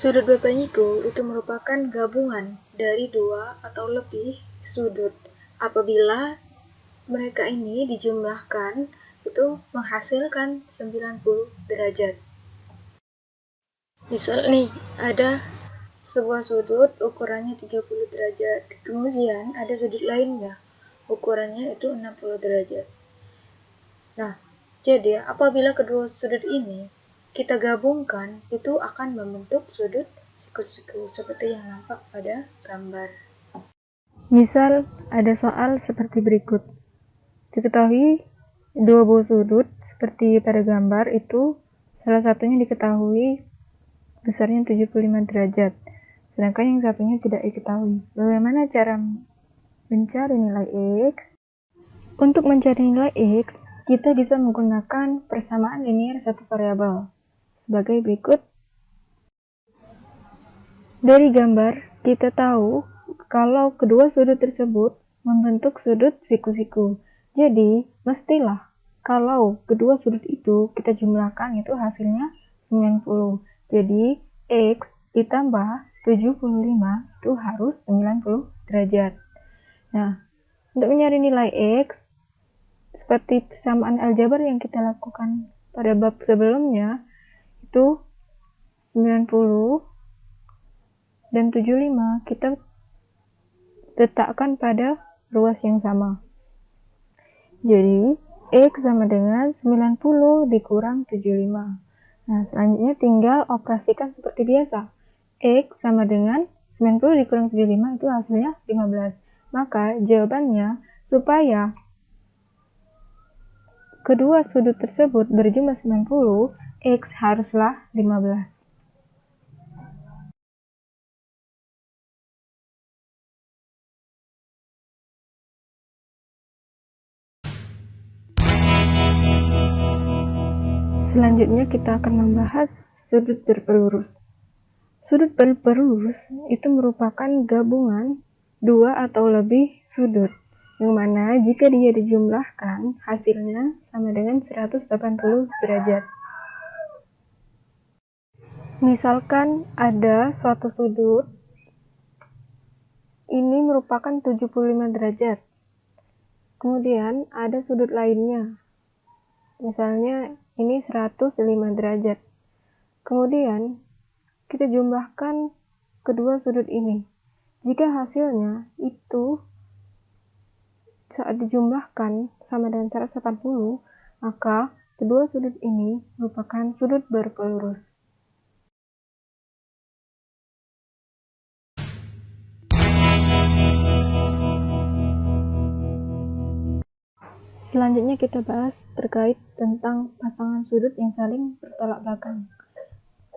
Sudut Babanyiku itu merupakan gabungan dari dua atau lebih sudut. Apabila mereka ini dijumlahkan, itu menghasilkan 90 derajat. Misal nih, ada sebuah sudut ukurannya 30 derajat, kemudian ada sudut lainnya, ukurannya itu 60 derajat. Nah, jadi apabila kedua sudut ini kita gabungkan, itu akan membentuk sudut siku-siku seperti yang nampak pada gambar. Misal ada soal seperti berikut. Diketahui dua buah sudut seperti pada gambar itu salah satunya diketahui besarnya 75 derajat, sedangkan yang satunya tidak diketahui. Bagaimana cara mencari nilai X? Untuk mencari nilai X, kita bisa menggunakan persamaan linier satu variabel sebagai berikut. Dari gambar, kita tahu kalau kedua sudut tersebut membentuk sudut siku-siku. Jadi, mestilah kalau kedua sudut itu kita jumlahkan itu hasilnya 90. Jadi, X ditambah 75 itu harus 90 derajat. Nah, untuk mencari nilai X, seperti persamaan aljabar yang kita lakukan pada bab sebelumnya, itu 90 dan 75 kita letakkan pada ruas yang sama. Jadi, X sama dengan 90 dikurang 75. Nah, selanjutnya tinggal operasikan seperti biasa. X sama dengan 90 dikurang 75 itu hasilnya 15. Maka jawabannya, supaya kedua sudut tersebut berjumlah 90, X haruslah 15. Selanjutnya kita akan membahas sudut berpelurus. Sudut berpelurus itu merupakan gabungan dua atau lebih sudut, yang mana jika dia dijumlahkan hasilnya sama dengan 180 derajat. Misalkan ada suatu sudut, ini merupakan 75 derajat. Kemudian ada sudut lainnya, misalnya ini 105 derajat. Kemudian kita jumlahkan kedua sudut ini. Jika hasilnya itu saat dijumlahkan sama dengan 180, maka kedua sudut ini merupakan sudut berpelurus. Selanjutnya kita bahas terkait tentang pasangan sudut yang saling bertolak belakang.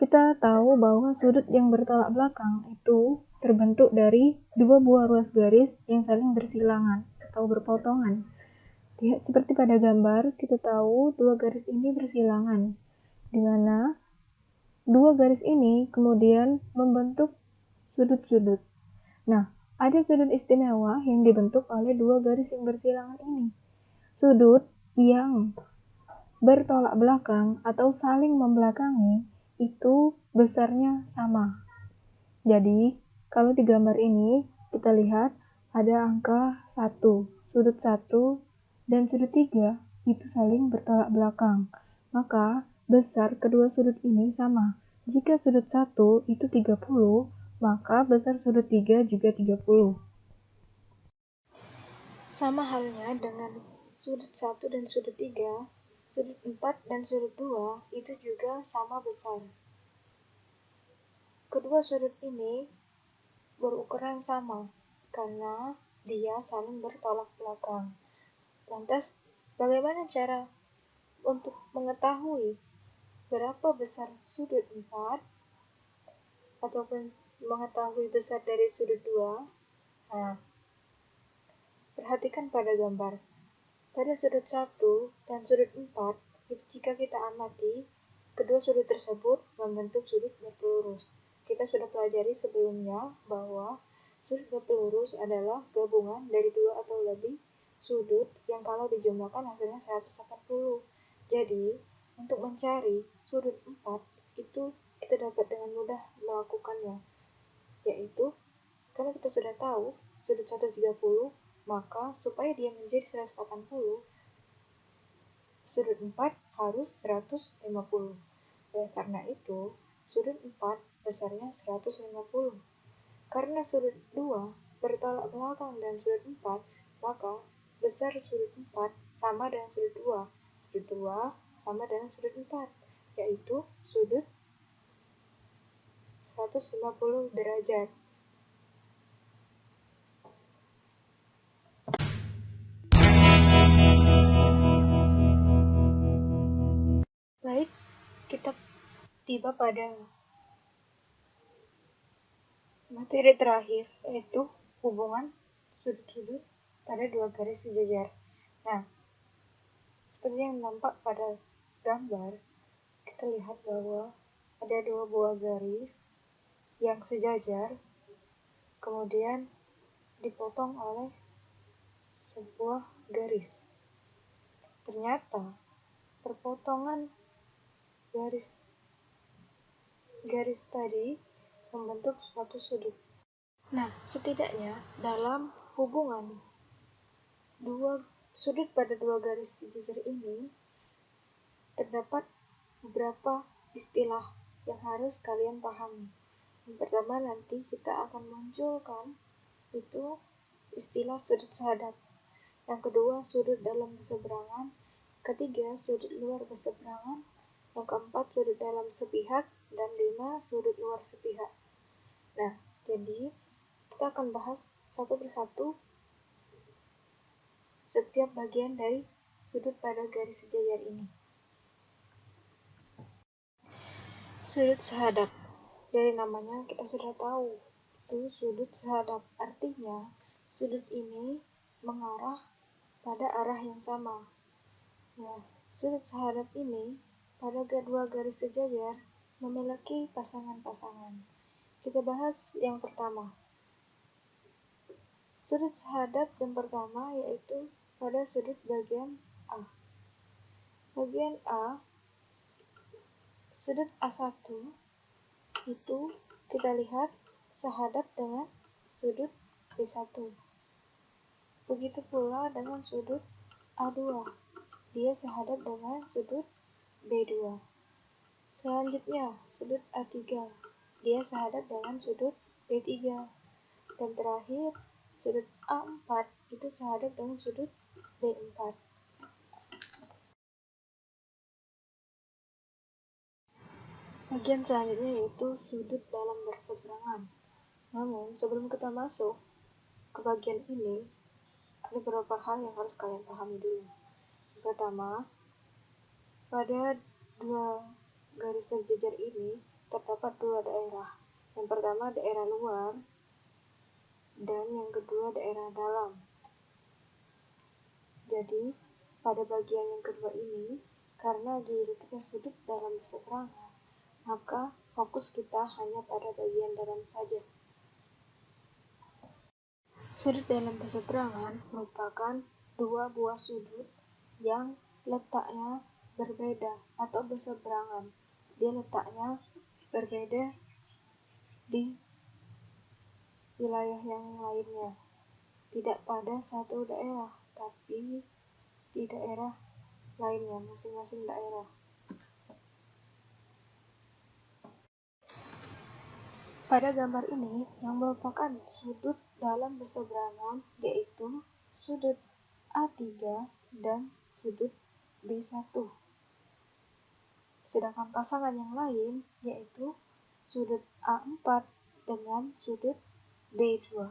Kita tahu bahwa sudut yang bertolak belakang itu terbentuk dari dua buah ruas garis yang saling bersilangan atau berpotongan. Lihat seperti pada gambar, kita tahu dua garis ini bersilangan, di mana dua garis ini kemudian membentuk sudut-sudut. Nah, ada sudut istimewa yang dibentuk oleh dua garis yang bersilangan ini. Sudut yang bertolak belakang atau saling membelakangi itu besarnya sama. Jadi, kalau di gambar ini kita lihat ada angka 1, sudut 1 dan sudut 3 itu saling bertolak belakang. Maka besar kedua sudut ini sama. Jika sudut 1 itu 30, maka besar sudut 3 juga 30. Sama halnya dengan sudut 1 dan sudut 3, sudut 4 dan sudut 2 itu juga sama besar. Kedua sudut ini berukuran sama karena dia saling bertolak belakang. Lantas, bagaimana cara untuk mengetahui berapa besar sudut 4 ataupun mengetahui besar dari sudut 2? Nah, perhatikan pada gambar. Pada sudut 1 dan sudut 4, itu jika kita amati, kedua sudut tersebut membentuk sudut berpelurus. Kita sudah pelajari sebelumnya bahwa sudut berpelurus adalah gabungan dari dua atau lebih sudut yang kalau dijumlahkan hasilnya 180. Jadi, untuk mencari sudut 4, itu kita kita dapat dengan mudah melakukannya, yaitu karena kita sudah tahu sudut 130, maka supaya dia menjadi 180, sudut 4 harus 150. Oleh karena itu, sudut 4 besarnya 150. Karena sudut 2 bertolak belakang dengan sudut 4, maka besar sudut 4 sama dengan sudut 2. Sudut 2 sama dengan sudut 4, yaitu sudut 150 derajat. Baik, kita tiba pada materi terakhir, yaitu hubungan sudut-sudut pada dua garis sejajar. Nah, seperti yang nampak pada gambar, kita lihat bahwa ada dua buah garis yang sejajar, kemudian dipotong oleh sebuah garis. Ternyata perpotongan garis tadi membentuk suatu sudut. Nah, setidaknya dalam hubungan dua sudut pada dua garis sejajar ini terdapat beberapa istilah yang harus kalian pahami. Yang pertama, nanti kita akan munculkan itu istilah sudut sehadap. Yang kedua, sudut dalam berseberangan. Ketiga, sudut luar berseberangan. Yang keempat, sudut dalam sepihak. Dan 5, sudut luar sepihak. Nah, jadi kita akan bahas satu persatu setiap bagian dari sudut pada garis sejajar ini. Sudut sehadap. Dari namanya kita sudah tahu, itu sudut sehadap. Artinya, sudut ini mengarah pada arah yang sama. Nah, sudut sehadap ini pada kedua garis sejajar memiliki pasangan-pasangan. Kita bahas yang pertama. Sudut sehadap yang pertama yaitu pada sudut bagian A. Bagian A, sudut A1 itu kita lihat sehadap dengan sudut B1. Begitu pula dengan sudut A2. Dia sehadap dengan sudut B2. Selanjutnya, sudut A3. Dia sehadap dengan sudut B3. Dan terakhir, sudut A4 itu sehadap dengan sudut B4. Bagian selanjutnya yaitu sudut dalam berseberangan. Namun, sebelum kita masuk ke bagian ini, ada beberapa hal yang harus kalian pahami dulu. Pertama, pada dua garis sejajar ini terdapat dua daerah. Yang pertama daerah luar dan yang kedua daerah dalam. Jadi, pada bagian yang kedua ini, karena dilukisnya sudut dalam berseberangan, maka fokus kita hanya pada bagian dalam saja. Sudut dalam berseberangan merupakan dua buah sudut yang letaknya berbeda atau berseberangan. Dia letaknya berbeda di wilayah yang lainnya, tidak pada satu daerah, tapi di daerah lainnya, masing-masing daerah. Pada gambar ini, yang merupakan sudut dalam berseberangan yaitu sudut A3 dan sudut B1. Sedangkan pasangan yang lain yaitu sudut A4 dengan sudut B2.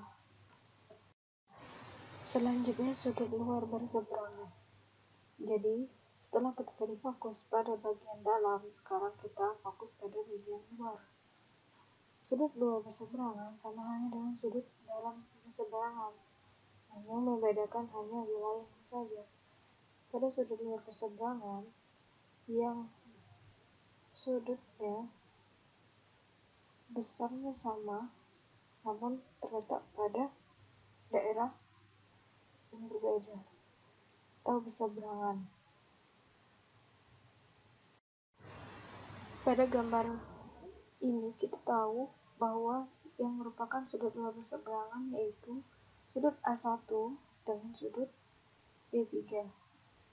Selanjutnya sudut luar berseberangan. Jadi, setelah kita tadi fokus pada bagian dalam, sekarang kita fokus pada bagian luar. Sudut luar berseberangan sama halnya dengan sudut dalam berseberangan. Yang membedakan hanya wilayah saja. Pada sudut luar berseberangan, yang sudutnya besarnya sama, namun terletak pada daerah yang berbeda atau berseberangan. Pada gambar ini kita tahu bahwa yang merupakan sudut luar berseberangan yaitu sudut A1 dengan sudut B3,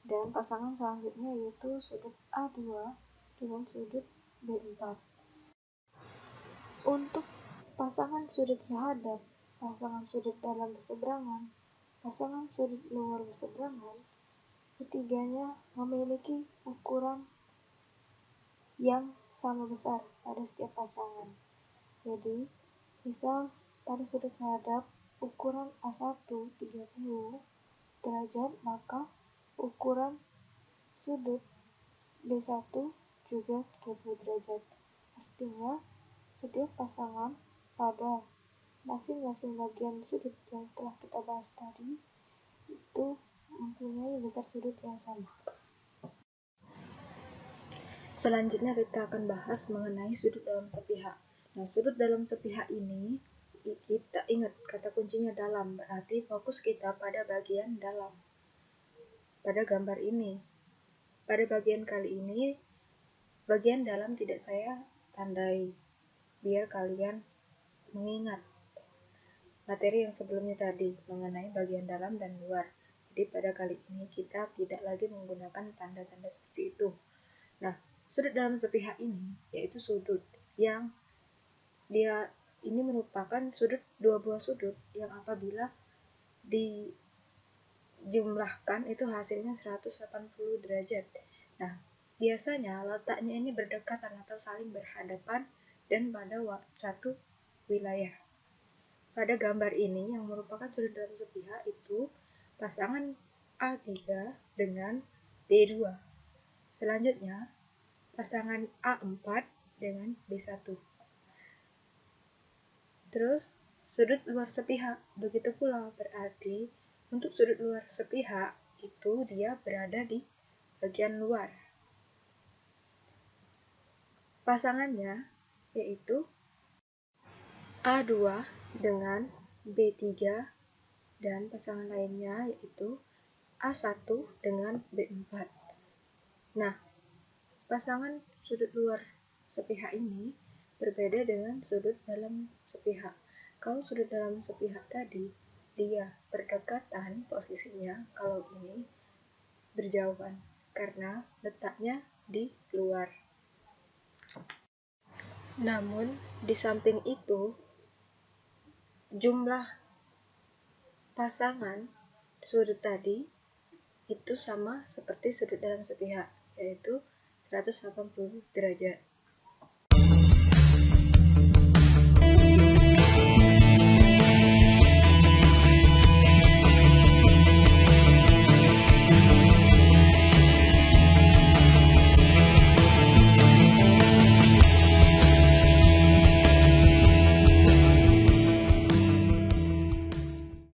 dan pasangan selanjutnya yaitu sudut A2 dengan sudut B4. Untuk pasangan sudut sehadap, pasangan sudut dalam berseberangan, pasangan sudut luar berseberangan, ketiganya memiliki ukuran yang sama besar pada setiap pasangan. Jadi, misal pada sudut sehadap ukuran A1 30 derajat, maka ukuran sudut B1 juga 30 derajat. Artinya, setiap pasangan pada masing-masing bagian sudut yang telah kita bahas tadi itu mempunyai besar sudut yang sama. Selanjutnya kita akan bahas mengenai sudut dalam sepihak. Nah, sudut dalam sepihak ini kita ingat kata kuncinya dalam, berarti fokus kita pada bagian dalam. Pada gambar ini, pada bagian kali ini, bagian dalam tidak saya tandai, biar kalian mengingat materi yang sebelumnya tadi mengenai bagian dalam dan luar. Jadi pada kali ini kita tidak lagi menggunakan tanda-tanda seperti itu. Nah, sudut dalam sepihak ini yaitu sudut yang dia ini merupakan sudut dua buah sudut yang apabila dijumlahkan itu hasilnya 180 derajat. Nah, biasanya letaknya ini berdekatan atau saling berhadapan dan pada satu wilayah. Pada gambar ini yang merupakan sudut dalam sepihak itu pasangan A3 dengan B2. Selanjutnya pasangan A4 dengan B1. Terus sudut luar sepihak, begitu pula berarti untuk sudut luar sepihak itu dia berada di bagian luar. Pasangannya yaitu A2 dengan B3 dan pasangan lainnya yaitu A1 dengan B4. Nah, pasangan sudut luar sepihak ini berbeda dengan sudut dalam sepihak. Kalau sudut dalam sepihak tadi, dia berdekatan posisinya, kalau ini berjauhan karena letaknya di luar. Namun, di samping itu, jumlah pasangan sudut tadi itu sama seperti sudut dalam sepihak, yaitu 180 derajat.